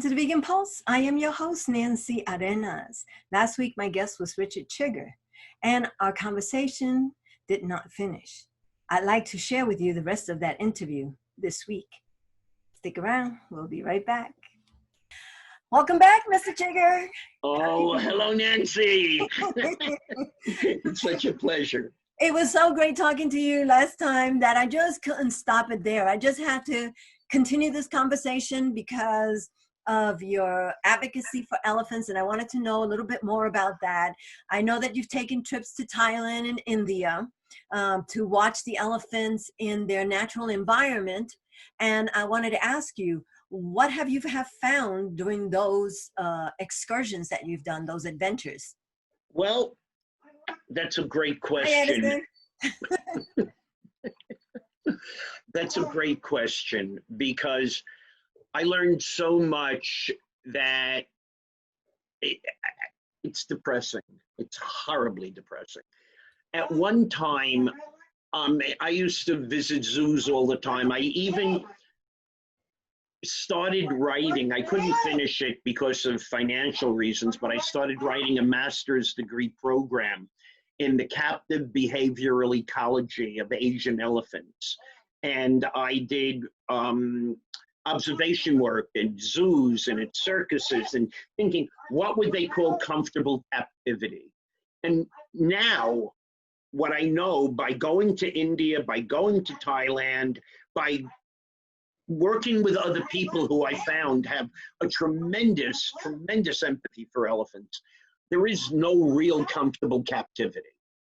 to the Vegan Pulse. I am your host, Nancy Arenas. Last week, my guest was Richard Chiger, and our conversation did not finish. I'd like to share with you the rest of that interview this week. Stick around. We'll be right back. Welcome back, Mr. Chiger. Oh, hello, Nancy. It's such a pleasure. It was so great talking to you last time that I just couldn't stop it there. I just had to continue this conversation because of your advocacy for elephants, and I wanted to know a little bit more about that. I know that you've taken trips to Thailand and India to watch the elephants in their natural environment, and I wanted to ask you, what have you found during those excursions that you've done, those adventures? Well, that's a great question. That's a great question because I learned so much that it's depressing. It's horribly depressing. At one time, I used to visit zoos all the time. I even started writing. I couldn't finish it because of financial reasons, but I started writing a master's degree program in the captive behavioral ecology of Asian elephants. And I did observation work in zoos and at circuses and thinking, what would they call comfortable captivity? And now, what I know by going to India, by going to Thailand, by working with other people who I found have a tremendous, tremendous empathy for elephants, there is no real comfortable captivity.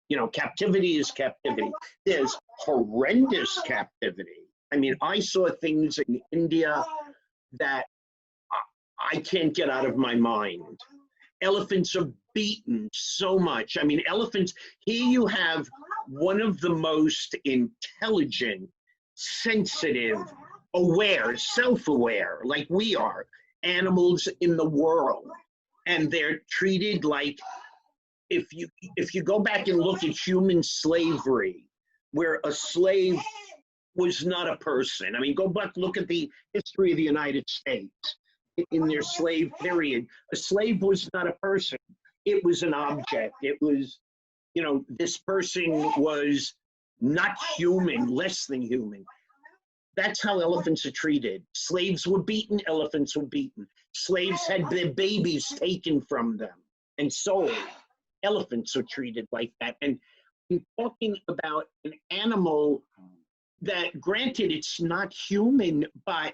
You know, captivity is captivity. There's horrendous captivity. I mean, I saw things in India that I can't get out of my mind. Elephants are beaten so much. I mean, elephants, here you have one of the most intelligent, sensitive, aware, self-aware, like we are, animals in the world. And they're treated like, if you go back and look at human slavery, where a slave was not a person. I mean, go back, look at the history of the United States in their slave period. A slave was not a person. It was an object. It was, you know, this person was not human, less than human. That's how elephants are treated. Slaves were beaten, elephants were beaten. Slaves had their babies taken from them and sold. Elephants are treated like that. And I'm talking about an animal that, granted, it's not human, but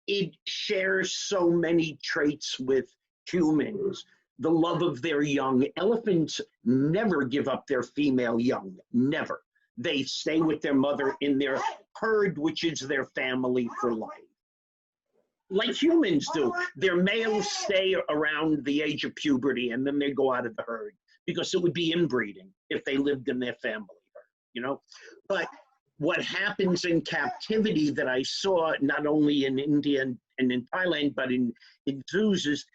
it shares so many traits with humans. The love of their young. Elephants never give up their female young, never. They stay with their mother in their herd, which is their family for life. Like humans do. Their males stay around the age of puberty and then they go out of the herd because it would be inbreeding if they lived in their family herd, you know? But what happens in captivity that I saw not only in India and in Thailand, but in zoos is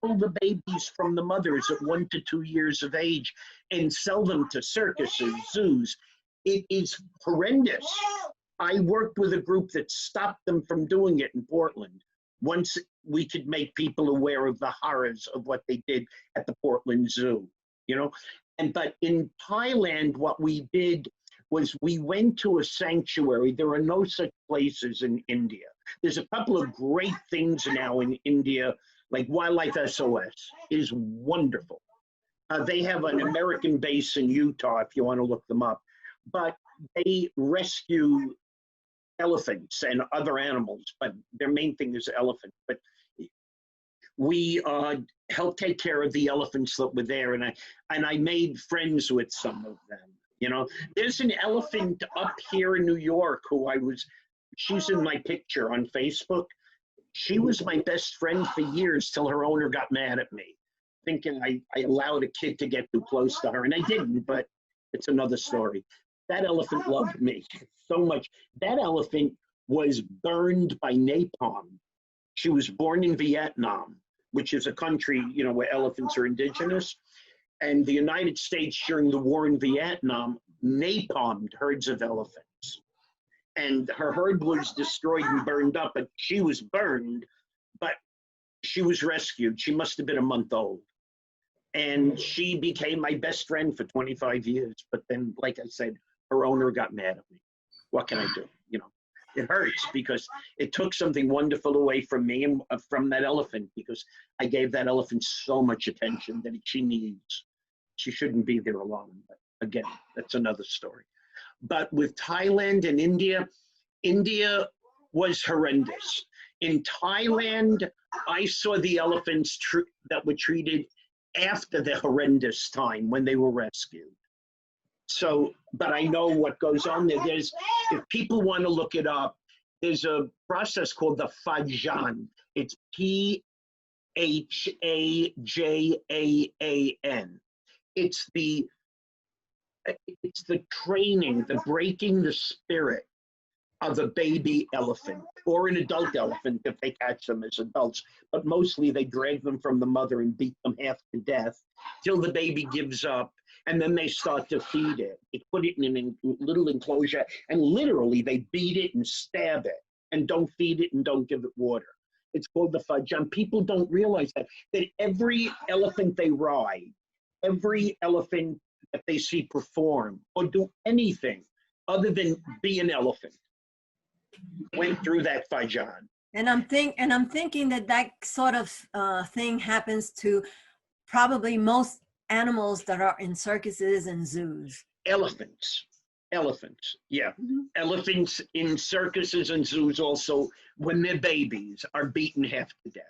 pull the babies from the mothers at 1 to 2 years of age and sell them to circuses, zoos. It is horrendous. I worked with a group that stopped them from doing it in Portland. Once we could make people aware of the horrors of what they did at the Portland Zoo, you know? But in Thailand, what we did was we went to a sanctuary. There are no such places in India. There's a couple of great things now in India, like Wildlife SOS is wonderful. They have an American base in Utah, if you want to look them up. But they rescue elephants and other animals, but their main thing is elephants. But we helped take care of the elephants that were there, and I made friends with some of them. You know, there's an elephant up here in New York she's in my picture on Facebook. She was my best friend for years till her owner got mad at me, thinking I allowed a kid to get too close to her, and I didn't, but it's another story. That elephant loved me so much. That elephant was burned by napalm. She was born in Vietnam, which is a country, you know, where elephants are indigenous. And the United States during the war in Vietnam napalmed herds of elephants. And her herd was destroyed and burned up, but she was burned. But she was rescued. She must have been a month old. And she became my best friend for 25 years. But then, like I said, her owner got mad at me. What can I do? You know, it hurts because it took something wonderful away from me and from that elephant, because I gave that elephant so much attention that she needs. She shouldn't be there alone. But again, that's another story. But with Thailand and India, India was horrendous. In Thailand, I saw the elephants that were treated after the horrendous time when they were rescued. So, but I know what goes on there. There's, if people want to look it up, there's a process called the Fajan. It's Phajan. It's the training, the breaking the spirit of a baby elephant or an adult elephant if they catch them as adults. But mostly they drag them from the mother and beat them half to death till the baby gives up, and then they start to feed it. They put it in a little enclosure and literally they beat it and stab it and don't feed it and don't give it water. It's called the Fajan. People don't realize that every elephant they ride, every elephant that they see perform or do anything other than be an elephant went through that Fajan. And I'm thinking that sort of thing happens to probably most animals that are in circuses and zoos. Elephants, yeah. Elephants in circuses and zoos also, when they're babies, are beaten half to death.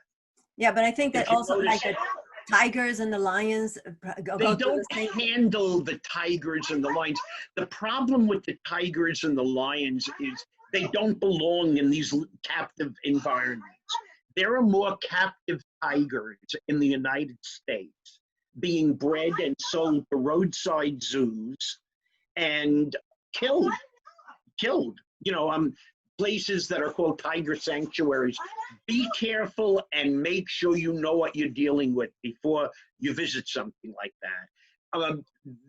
Yeah, but I think that also like the tigers and the lions they don't handle the tigers and the lions. The problem with the tigers and the lions is they don't belong in these captive environments. There are more captive tigers in the United States being bred and sold to roadside zoos and killed, you know, places that are called tiger sanctuaries. Be careful and make sure you know what you're dealing with before you visit something like that.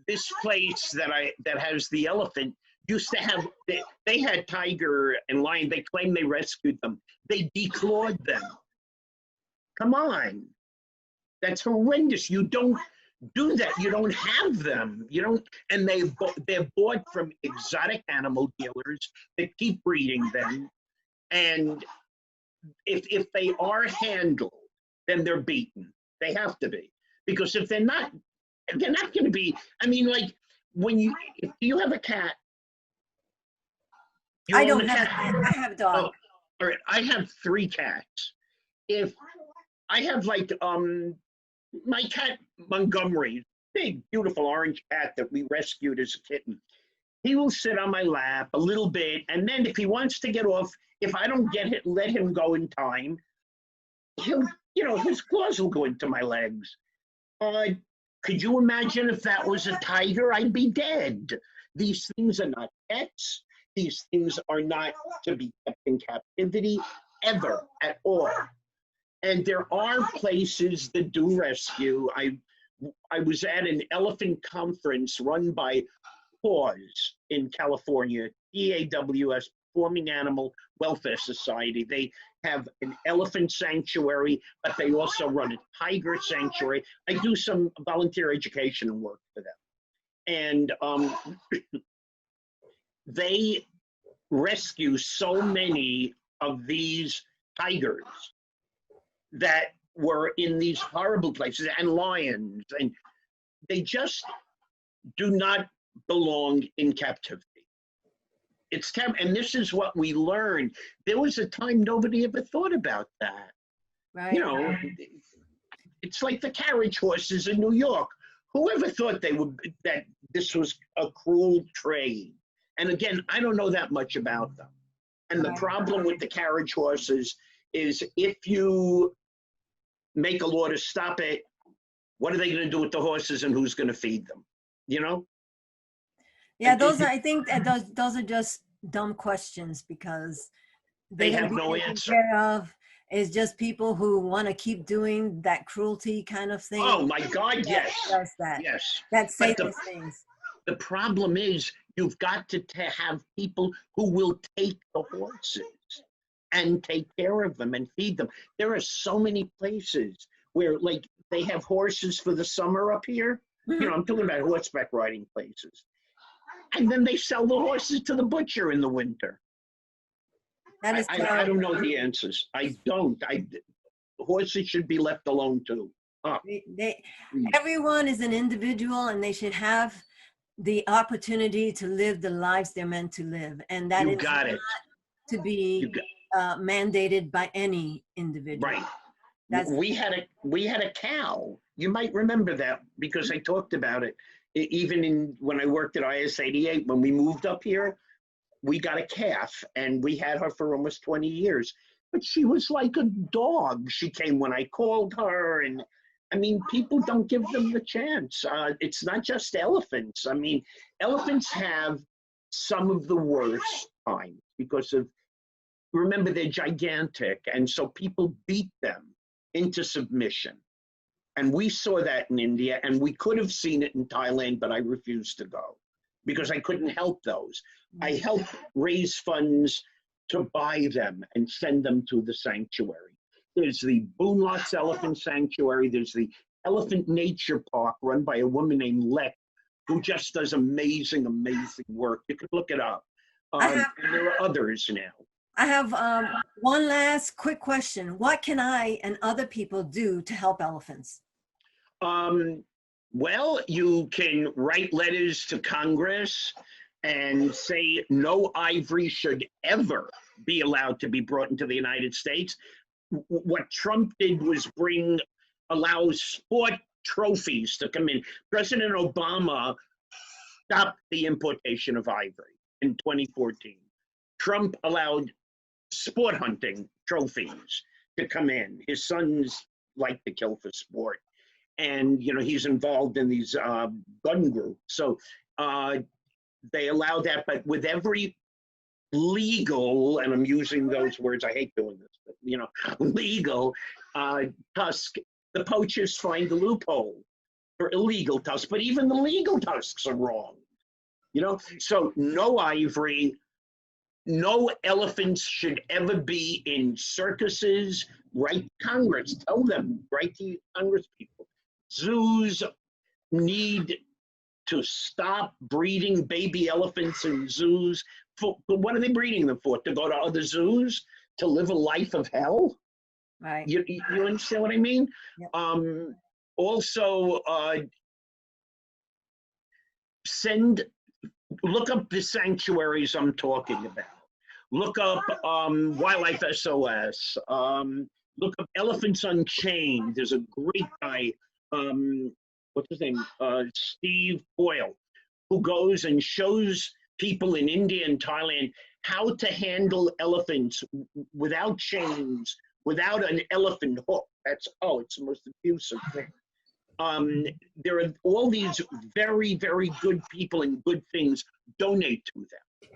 This place that has the elephant used to have, they had tiger and lion. They claim they rescued them. They declawed them. Come on. That's horrendous. You don't do that. You don't have them. You don't, and they're bought from exotic animal dealers that keep breeding them. And if they are handled, then they're beaten. They have to be. Because if they're not going to be, I mean, like, if you have a cat, I don't have a cat. I have a dog. Oh, all right. I have 3 cats. If I have like my cat Montgomery, big beautiful orange cat that we rescued as a kitten, he will sit on my lap a little bit, and then if he wants to get off, if I don't let him go in time, he'll, you know, his claws will go into my legs. Could you imagine if that was a tiger? I'd be dead. These things are not pets. These things are not to be kept in captivity ever at all. And there are places that do rescue. I was at an elephant conference run by PAWS in California, PAWS, Performing Animal Welfare Society. They have an elephant sanctuary, but they also run a tiger sanctuary. I do some volunteer education work for them. And they rescue so many of these tigers that were in these horrible places, and lions, and they just do not belong in captivity. It's and this is what we learned. There was a time nobody ever thought about that. Right. You know, it's like the carriage horses in New York. Whoever thought that this was a cruel trade? And again, I don't know that much about them. And the problem with the carriage horses is if you make a law to stop it, what are they going to do with the horses and who's going to feed them? You know? Yeah, I think those are just dumb questions because they have no answer. It's just people who want to keep doing that cruelty kind of thing. Oh my God, yes. Does that. Yes. That say those things. The problem is you've got to have people who will take the horses and take care of them and feed them. There are so many places where, like, they have horses for the summer up here. You know, I'm talking about horseback riding places. And then they sell the horses to the butcher in the winter. That is I don't know the answers. I don't. Horses should be left alone too. Everyone is an individual, and they should have the opportunity to live the lives they're meant to live, and that is not to be mandated by any individual. Right. We had a cow. You might remember that because I talked about it. Even when I worked at IS 88, when we moved up here, we got a calf, and we had her for almost 20 years. But she was like a dog. She came when I called her, and I mean, people don't give them the chance. It's not just elephants. I mean, elephants have some of the worst times because of, remember, they're gigantic, and so people beat them into submission. And we saw that in India, and we could have seen it in Thailand, but I refused to go because I couldn't help those. I helped raise funds to buy them and send them to the sanctuary. There's the Boonlots Elephant Sanctuary. There's the Elephant Nature Park run by a woman named Lek, who just does amazing, amazing work. You can look it up. And there are others now. I have one last quick question. What can I and other people do to help elephants? Well, you can write letters to Congress and say no ivory should ever be allowed to be brought into the United States. What Trump did was allow sport trophies to come in. President Obama stopped the importation of ivory in 2014. Trump allowed sport hunting trophies to come in. His sons like to kill for sport. And, you know, he's involved in these gun groups. So they allow that, but with every legal, and I'm using those words, I hate doing this, but, you know, legal tusk, the poachers find the loophole for illegal tusks, but even the legal tusks are wrong, you know? So no ivory, no elephants should ever be in circuses. Write to Congress, tell them, write to Congress people. Zoos need to stop breeding baby elephants in zoos. What are they breeding them for? To go to other zoos? To live a life of hell? Right. You understand what I mean? Yep. Also, look up the sanctuaries I'm talking about. Look up Wildlife SOS. Look up Elephants Unchained. There's a great guy, what's his name? Steve Boyle, who goes and shows people in India and Thailand how to handle elephants without chains, without an elephant hook. It's the most abusive thing. There are all these very, very good people and good things. Donate to them.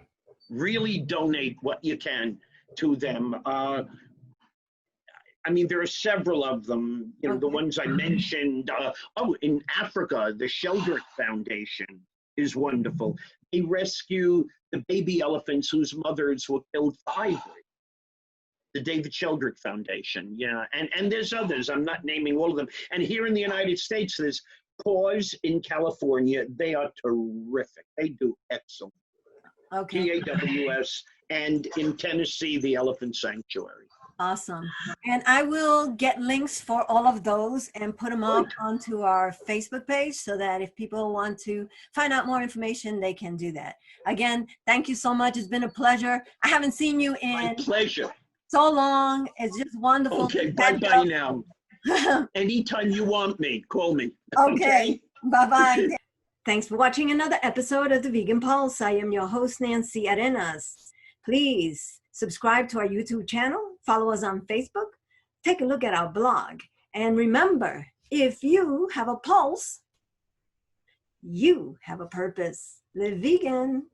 Really donate what you can to them. I mean, there are several of them, you know, the ones I mentioned. In Africa, the Sheldrick Foundation is wonderful. They rescue the baby elephants whose mothers were killed for ivory. The David Sheldrick Foundation, yeah. And there's others, I'm not naming all of them. And here in the United States, there's Paws in California. They are terrific. They do excellent. Okay. PAWS, and in Tennessee, the Elephant Sanctuary. Awesome. And I will get links for all of those and put them up onto our Facebook page so that if people want to find out more information, they can do that. Again, thank you so much. It's been a pleasure. I haven't seen you in My pleasure. So long. It's just wonderful. Okay, bye-bye now. Anytime you want me, call me. Okay. Bye-bye. Thanks for watching another episode of The Vegan Pulse. I am your host, Nancy Arenas. Please subscribe to our YouTube channel, follow us on Facebook, take a look at our blog. And remember, if you have a pulse, you have a purpose. Live vegan.